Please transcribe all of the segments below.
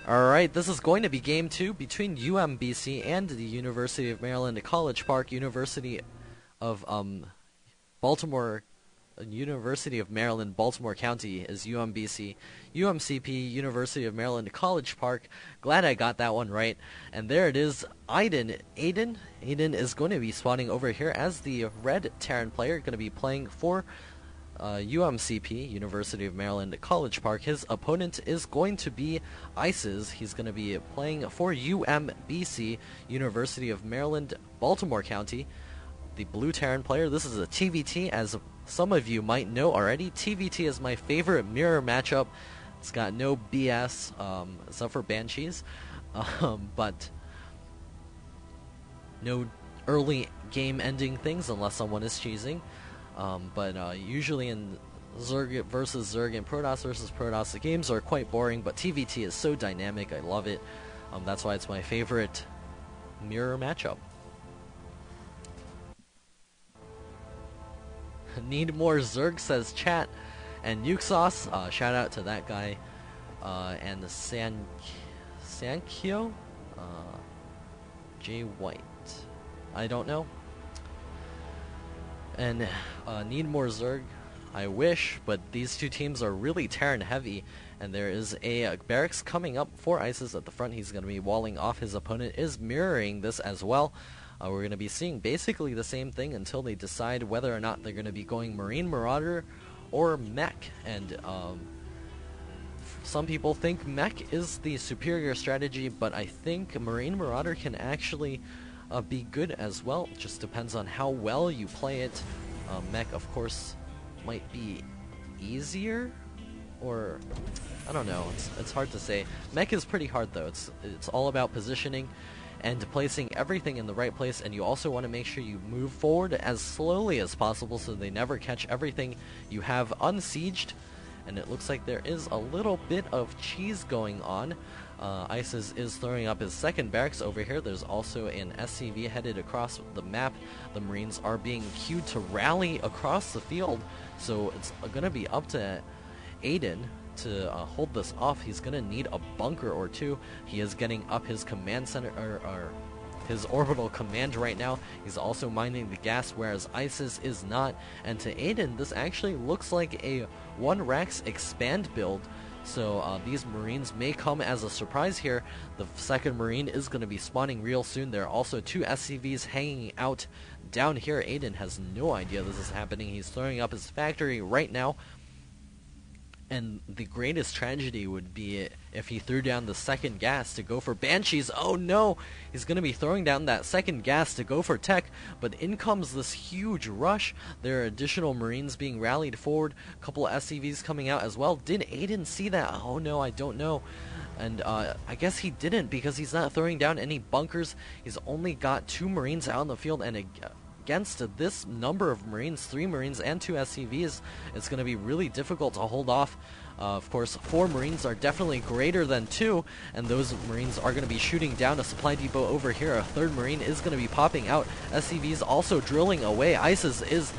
Alright, this is going to be game 2 between UMBC and the University of Maryland College Park, University of Baltimore, University of Maryland, Baltimore County is UMBC, UMCP, University of Maryland College Park. Glad I got that one right. And there it is, Aiden is going to be spawning over here as the red Terran player, going to be playing for UMCP, University of Maryland College Park. His opponent is going to be ICES. He's going to be playing for UMBC, University of Maryland, Baltimore County. The blue Terran player, this is a TVT, as some of you might know already. TVT is my favorite mirror matchup. It's got no BS, except for Banshees, but no early game ending things unless someone is cheesing. But usually in Zerg versus Zerg and Protoss versus Protoss, the games are quite boring, but TVT is so dynamic, I love it. That's why it's my favorite mirror matchup. Need more Zerg, says chat. And Nuke Sauce, shout out to that guy. And the Sankyo? J White. I don't know. And need more Zerg, I wish, but these two teams are really Terran heavy, and there is a barracks coming up for ISIS at the front. He's going to be walling off. His opponent is mirroring this as well. We're going to be seeing basically the same thing until they decide whether or not they're going to be going Marine Marauder or Mech. And some people think Mech is the superior strategy, but I think Marine Marauder can actually be good as well. It just depends on how well you play it. Mech, of course, might be easier, or I don't know. It's hard to say. Mech is pretty hard though. It's all about positioning and placing everything in the right place, and you also want to make sure you move forward as slowly as possible so they never catch everything you have unsieged. And it looks like there is a little bit of cheese going on. ISIS is throwing up his second barracks over here. There's also an SCV headed across the map. The Marines are being queued to rally across the field, so it's going to be up to Aiden to hold this off. He's going to need a bunker or two. He is getting up his command center, or his orbital command right now. He's also mining the gas, whereas ISIS is not. And to Aiden, this actually looks like a 1 Rax expand build. So these Marines may come as a surprise here. The second Marine is going to be spawning real soon. There are also 2 SCVs hanging out down here. Aiden has no idea this is happening. He's throwing up his factory right now. And the greatest tragedy would be if he threw down the second gas to go for Banshees. Oh no! He's going to be throwing down that second gas to go for tech, but in comes this huge rush. There are additional Marines being rallied forward, a couple of SCVs coming out as well. Did Aiden see that? Oh no, I don't know. And I guess he didn't, because he's not throwing down any bunkers. He's only got 2 Marines out in the field, and against this number of Marines, 3 Marines and 2 SCVs, it's going to be really difficult to hold off. Of course, 4 Marines are definitely greater than 2, and those Marines are going to be shooting down a supply depot over here. A 3rd Marine is going to be popping out. SCVs also drilling away. ISIS is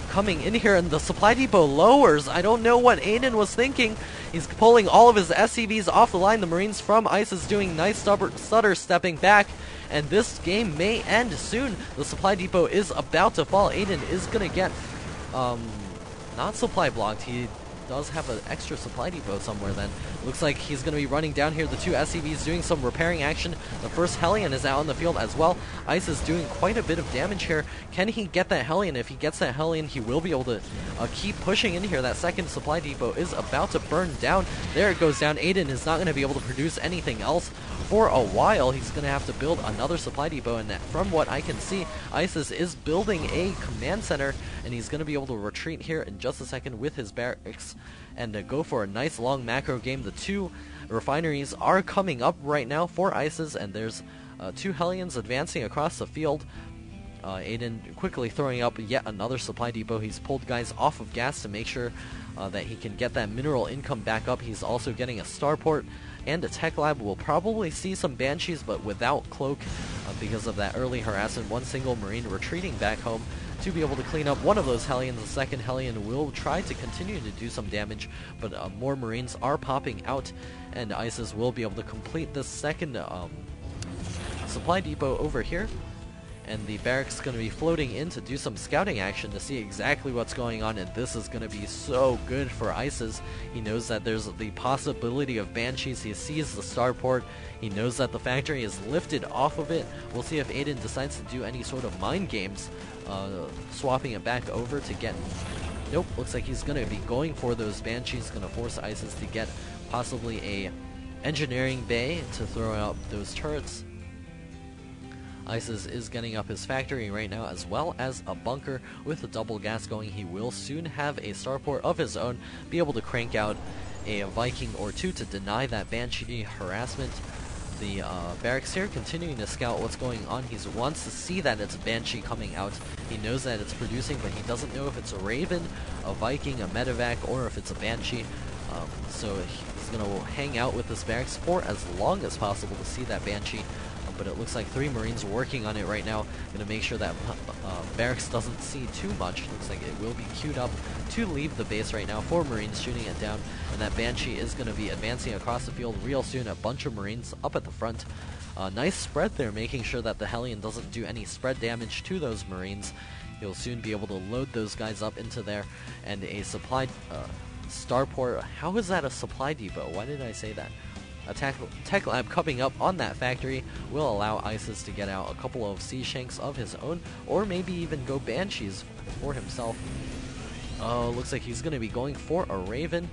coming in here, and the supply depot lowers. I don't know what Aiden was thinking. He's pulling all of his SCVs off the line. The Marines from ISIS doing nice stutter stepping back, and this game may end soon. The supply depot is about to fall. Aiden is going to get not supply blocked. He does have an extra supply depot somewhere then. Looks like he's going to be running down here. The 2 SCVs doing some repairing action. The first Hellion is out in the field as well. ICE is doing quite a bit of damage here. Can he get that Hellion? If he gets that Hellion, he will be able to keep pushing in here. That second supply depot is about to burn down. There it goes down. Aiden is not going to be able to produce anything else for a while. He's going to have to build another supply depot, and from what I can see, ISIS is building a command center, and he's going to be able to retreat here in just a second with his barracks and go for a nice long macro game. The 2 refineries are coming up right now for ISIS, and there's 2 Hellions advancing across the field. Aiden quickly throwing up yet another supply depot. He's pulled guys off of gas to make sure that he can get that mineral income back up. He's also getting a starport and a tech lab. We'll probably see some Banshees, but without cloak because of that early harassment. 1 single Marine retreating back home. to be able to clean up one of those Hellions. The second Hellion will try to continue to do some damage, but more Marines are popping out, and ISIS will be able to complete this second supply depot over here. And the barracks is going to be floating in to do some scouting action to see exactly what's going on, and this is going to be so good for ISIS. He knows that there's the possibility of Banshees. He sees the starport. He knows that the factory is lifted off of it. We'll see if Aiden decides to do any sort of mind games, swapping it back over to get... Nope, looks like he's going to be going for those Banshees, going to force ISIS to get possibly a engineering bay to throw out those turrets. ISIS is getting up his factory right now, as well as a bunker with a double gas going. He will soon have a starport of his own, be able to crank out a Viking or two to deny that Banshee harassment. The barracks here continuing to scout what's going on. He wants to see that it's a Banshee coming out. He knows that it's producing, but he doesn't know if it's a Raven, a Viking, a Medevac, or if it's a Banshee. So he's going to hang out with this barracks for as long as possible to see that Banshee. But it looks like 3 Marines working on it right now. Going to make sure that barracks doesn't see too much. Looks like it will be queued up to leave the base right now. 4 Marines shooting it down, and that Banshee is going to be advancing across the field real soon. A bunch of Marines up at the front. Nice spread there, making sure that the Hellion doesn't do any spread damage to those Marines. He'll soon be able to load those guys up into there, and a supply starport. How is that a supply depot? Why did I say that? A tech lab coming up on that factory will allow ISIS to get out a couple of Sea Shanks of his own, or maybe even go Banshees for himself. Oh, looks like he's going to be going for a Raven,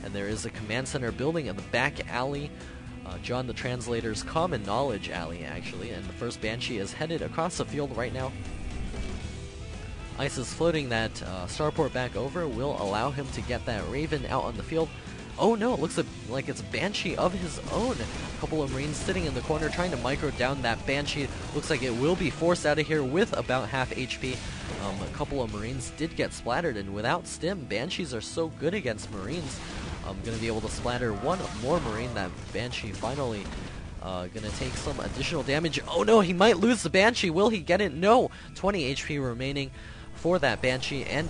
and there is a command center building in the back alley. John the Translator's common knowledge alley, actually, and the first Banshee is headed across the field right now. ISIS floating that starport back over will allow him to get that Raven out on the field. Oh no, it looks like it's a Banshee of his own. A couple of Marines sitting in the corner trying to micro down that Banshee. Looks like it will be forced out of here with about half HP. A couple of Marines did get splattered, and without stim, Banshees are so good against Marines. I'm going to be able to splatter one more Marine. That Banshee finally going to take some additional damage. Oh no, he might lose the Banshee. Will he get it? No! 20 HP remaining for that Banshee, and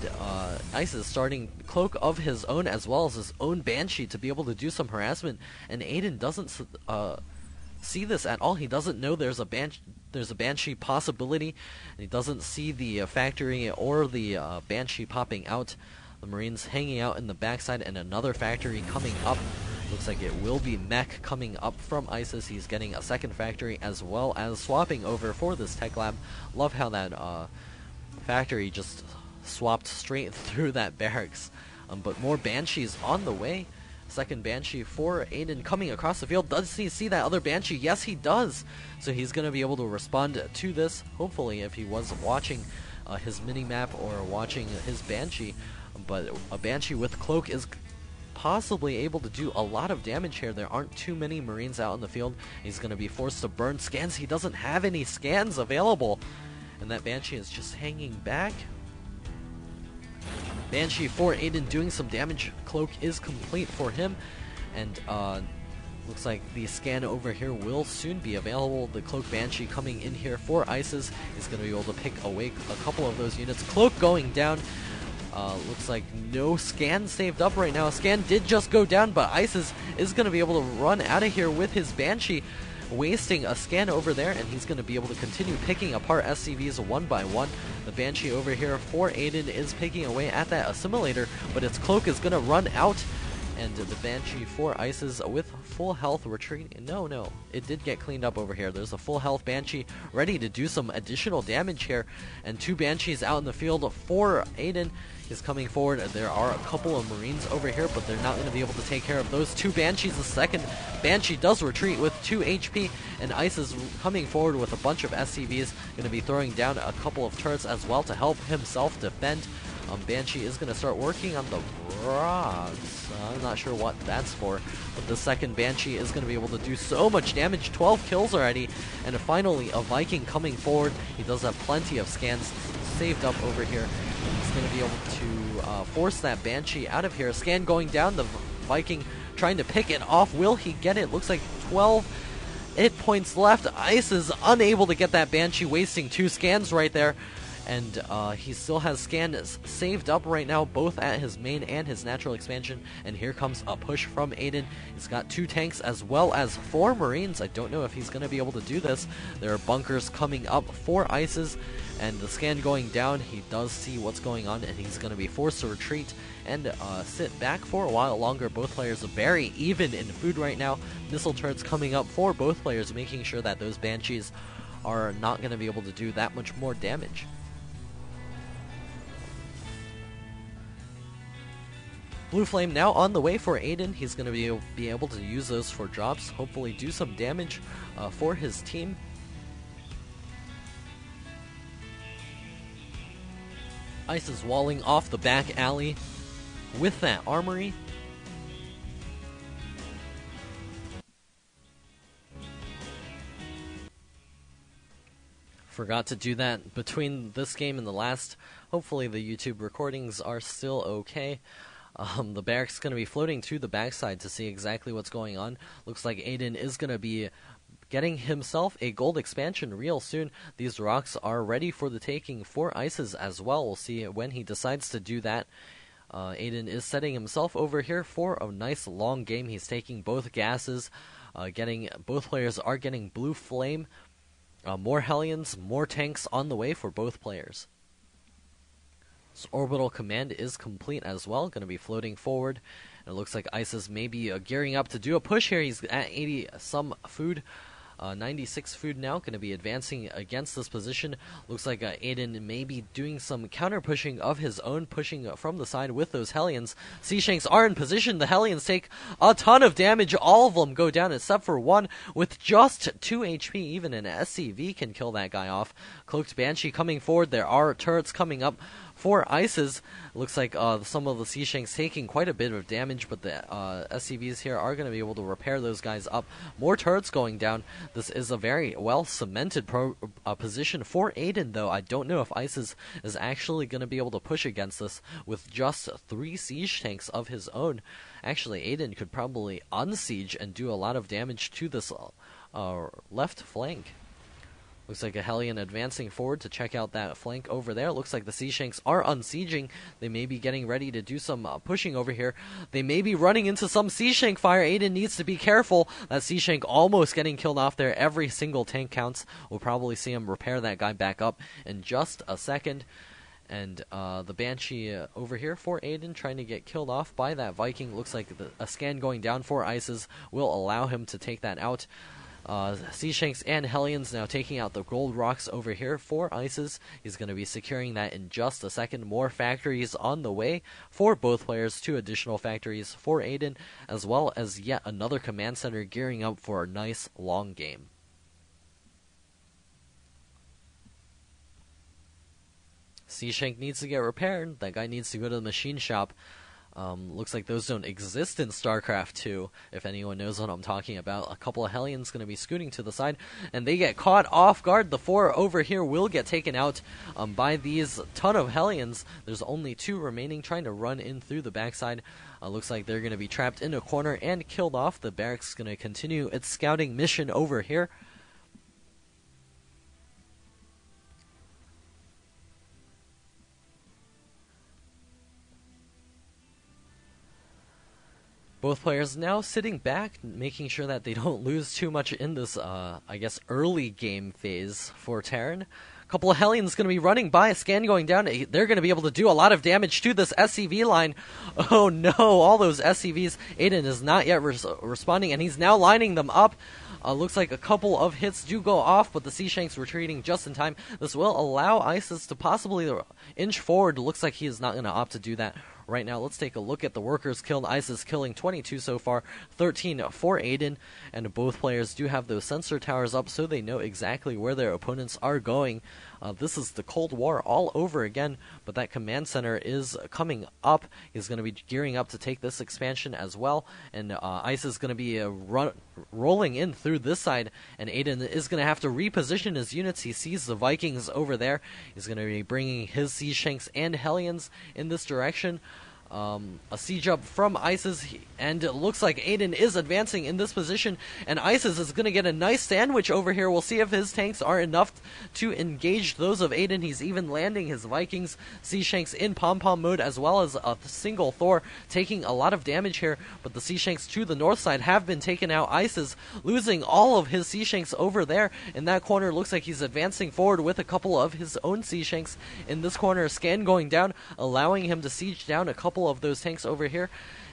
ISIS starting Cloak of his own as well as his own Banshee to be able to do some harassment, and Aiden doesn't see this at all. He doesn't know there's a Banshee possibility, and he doesn't see the factory or the Banshee popping out. The Marines hanging out in the backside, and another factory coming up. Looks like it will be mech coming up from ISIS. He's getting a second factory as well as swapping over for this tech lab. Love how that factory just swapped straight through that barracks. But more Banshees on the way. Second Banshee for Aiden coming across the field. Does he see that other Banshee? Yes, he does. So he's going to be able to respond to this. Hopefully, if he was watching his mini-map or watching his Banshee. But a Banshee with Cloak is possibly able to do a lot of damage here. There aren't too many Marines out in the field. He's going to be forced to burn scans. He doesn't have any scans available. And that Banshee is just hanging back. Banshee for Aiden doing some damage. Cloak is complete for him. And looks like the scan over here will soon be available. The Cloak Banshee coming in here for ISIS is going to be able to pick away a couple of those units. Cloak going down. Looks like no scan saved up right now. A scan did just go down, but ISIS is going to be able to run out of here with his Banshee, wasting a scan over there, and he's going to be able to continue picking apart SCVs one by one. The Banshee over here for Aiden is picking away at that assimilator, but its Cloak is going to run out, and the Banshee for ISIS with full health retreat. No, it did get cleaned up over here. There's a full health Banshee ready to do some additional damage here, and 2 Banshees out in the field for Aiden. Is coming forward. There are a couple of Marines over here, but they're not going to be able to take care of those 2 Banshees. The second Banshee does retreat with 2 HP, and ISIS coming forward with a bunch of SCVs. Going to be throwing down a couple of turrets as well to help himself defend. Banshee is going to start working on the rods. I'm not sure what that's for, but the second Banshee is going to be able to do so much damage. 12 kills already, and finally a Viking coming forward. He does have plenty of scans saved up over here. He's going to be able to force that Banshee out of here. Scan going down. The Viking trying to pick it off. Will he get it? Looks like 12 hit points left. ISIS unable to get that Banshee, wasting 2 scans right there. and he still has Scan saved up right now, both at his main and his natural expansion. And here comes a push from Aiden. He's got 2 tanks as well as 4 Marines. I don't know if he's going to be able to do this. There are bunkers coming up for Ices, and the Scan going down. He does see what's going on, and he's going to be forced to retreat and sit back for a while longer. Both players are very even in food right now. Missile turrets coming up for both players, making sure that those Banshees are not going to be able to do that much more damage. Blue Flame now on the way for Aiden. He's going to be able to use those for drops, hopefully do some damage for his team. Ice is walling off the back alley with that armory. Forgot to do that between this game and the last. Hopefully the YouTube recordings are still okay. The barracks is going to be floating to the backside to see exactly what's going on. Looks like Aiden is going to be getting himself a gold expansion real soon. These rocks are ready for the taking for Ices as well. We'll see when he decides to do that. Aiden is setting himself over here for a nice long game. He's taking both gases. Both players are getting Blue Flame. More Hellions, more tanks on the way for both players. So orbital command is complete as well, going to be floating forward. And it looks like Ices may be gearing up to do a push here. He's at 80 some food, 96 food now, going to be advancing against this position. Looks like Aiden may be doing some counter pushing of his own, pushing from the side with those Hellions. Sea Shanks are in position. The Hellions take a ton of damage. All of them go down except for one with just 2 HP. Even an SCV can kill that guy off. Cloaked Banshee coming forward. There are turrets coming up for Ices. Looks like some of the Sea Shanks taking quite a bit of damage, but the SCVs here are going to be able to repair those guys up. More turrets going down. This is a very well cemented position for Aiden, though. I don't know if Ices is actually going to be able to push against this with just 3 siege tanks of his own. Actually, Aiden could probably unsiege and do a lot of damage to this left flank. Looks like a Hellion advancing forward to check out that flank over there. Looks like the Sea Shanks are unsieging. They may be getting ready to do some pushing over here. They may be running into some Sea Shank fire. Aiden needs to be careful. That Sea Shank almost getting killed off there. Every single tank counts. We'll probably see him repair that guy back up in just a second. And the Banshee over here for Aiden trying to get killed off by that Viking. Looks like a scan going down for Ices will allow him to take that out. Sea Shanks and Hellions now taking out the gold rocks over here for Ices. He's going to be securing that in just a second. More factories on the way for both players. 2 additional factories for Aiden, as well as yet another command center gearing up for a nice long game. Sea Shank needs to get repaired. That guy needs to go to the machine shop. Looks like those don't exist in StarCraft 2, if anyone knows what I'm talking about. A couple of Hellions going to be scooting to the side, and they get caught off guard. The 4 over here will get taken out by these ton of Hellions. There's only 2 remaining, trying to run in through the backside. Looks like they're going to be trapped in a corner and killed off. The barracks is going to continue its scouting mission over here. Both players now sitting back, making sure that they don't lose too much in this, I guess, early game phase for Terran. A couple of Hellions going to be running by, a scan going down. They're going to be able to do a lot of damage to this SCV line. Oh no, all those SCVs. Aiden is not yet responding, and he's now lining them up. Looks like a couple of hits do go off, but the Sea Shanks retreating just in time. This will allow Ices to possibly inch forward. Looks like he is not going to opt to do that right now. Let's take a look at the workers killed. Ices killing 22 so far, 13 for Aiden, and both players do have those sensor towers up so they know exactly where their opponents are going. This is the Cold War all over again, but that command center is coming up. He's going to be gearing up to take this expansion as well, and Ice is going to be rolling in through this side, and Aiden is going to have to reposition his units. He sees the Vikings over there. He's going to be bringing his Sea Shanks and Hellions in this direction. A siege up from Isis, and it looks like Aiden is advancing in this position, and Isis is going to get a nice sandwich over here. We'll see if his tanks are enough to engage those of Aiden. He's even landing his Vikings Sea Shanks in pom-pom mode, as well as a single Thor, taking a lot of damage here, but the Sea Shanks to the north side have been taken out. Isis losing all of his Sea Shanks over there in that corner. Looks like he's advancing forward with a couple of his own Sea Shanks in this corner. Scan going down, allowing him to siege down a couple of those tanks over here,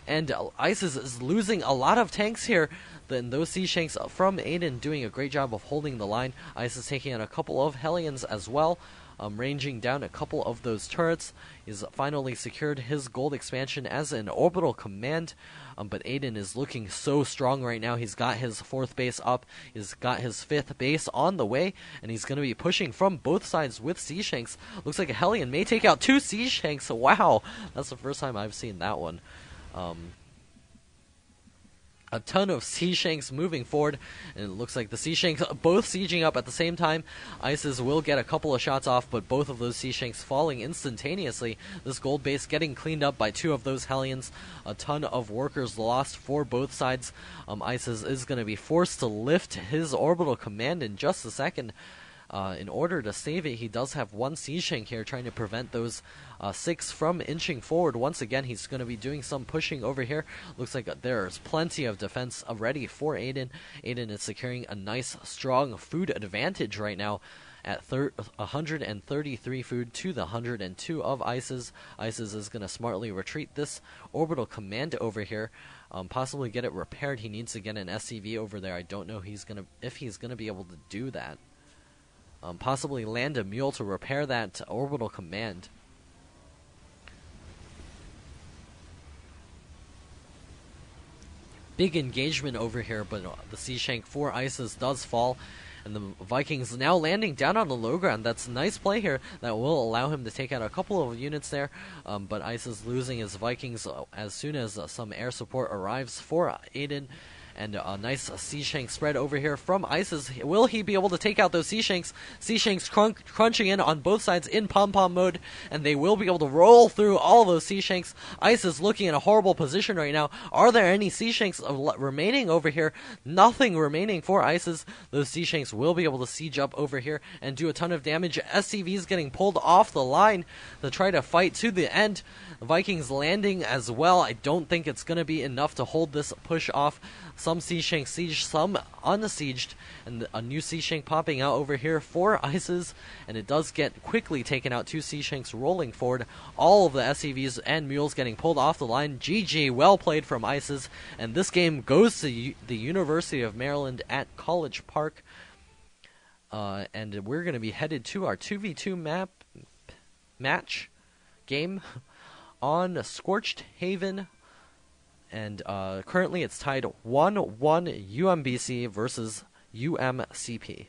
and Isis is losing a lot of tanks here. Then those Sea Shanks from Aiden doing a great job of holding the line. Isis taking out a couple of Hellions as well, ranging down a couple of those turrets. He's finally secured his gold expansion as an orbital command, but Aiden is looking so strong right now. He's got his 4th base up, he's got his 5th base on the way, and he's going to be pushing from both sides with Sea Shanks. Looks like a Hellion may take out 2 Sea Shanks. Wow, that's the first time I've seen that one. A ton of Sea Shanks moving forward, and it looks like the Sea Shanks both sieging up at the same time. Isis will get a couple of shots off, but both of those Sea Shanks falling instantaneously. This gold base getting cleaned up by 2 of those Hellions. A ton of workers lost for both sides. Isis is going to be forced to lift his orbital command in just a second. In order to save it, he does have 1 Sea Shank here trying to prevent those 6 from inching forward. Once again, he's going to be doing some pushing over here. Looks like there's plenty of defense ready for Aiden. Aiden is securing a nice, strong food advantage right now at 133 food to the 102 of Isis. Isis is going to smartly retreat this orbital command over here. Possibly get it repaired. He needs to get an SCV over there. I don't know if he's going to be able to do that. Possibly land a mule to repair that orbital command. Big engagement over here, but the Sea Shank for Isis does fall, and the Vikings now landing down on the low ground. That's a nice play here that will allow him to take out a couple of units there, but Isis losing his Vikings as soon as some air support arrives for Aiden. And a nice Sea Shank spread over here from Isis. Will he be able to take out those Sea Shanks? Sea Shanks crunching in on both sides in pom-pom mode, and they will be able to roll through all those Sea Shanks. Isis looking in a horrible position right now. Are there any Sea Shanks remaining over here? Nothing remaining for Isis. Those Sea Shanks will be able to siege up over here and do a ton of damage. SCVs getting pulled off the line to try to fight to the end. The Vikings landing as well. I don't think it's going to be enough to hold this push off. Some Sea Shanks sieged, some unsieged, and a new Sea Shank popping out over here for Isis, and it does get quickly taken out. 2 Sea Shanks rolling forward. All of the SCVs and mules getting pulled off the line. GG, well played from Isis, and this game goes to the University of Maryland at College Park. And we're going to be headed to our 2v2 match game on Scorched Haven. And currently it's tied 1-1 UMBC versus UMCP.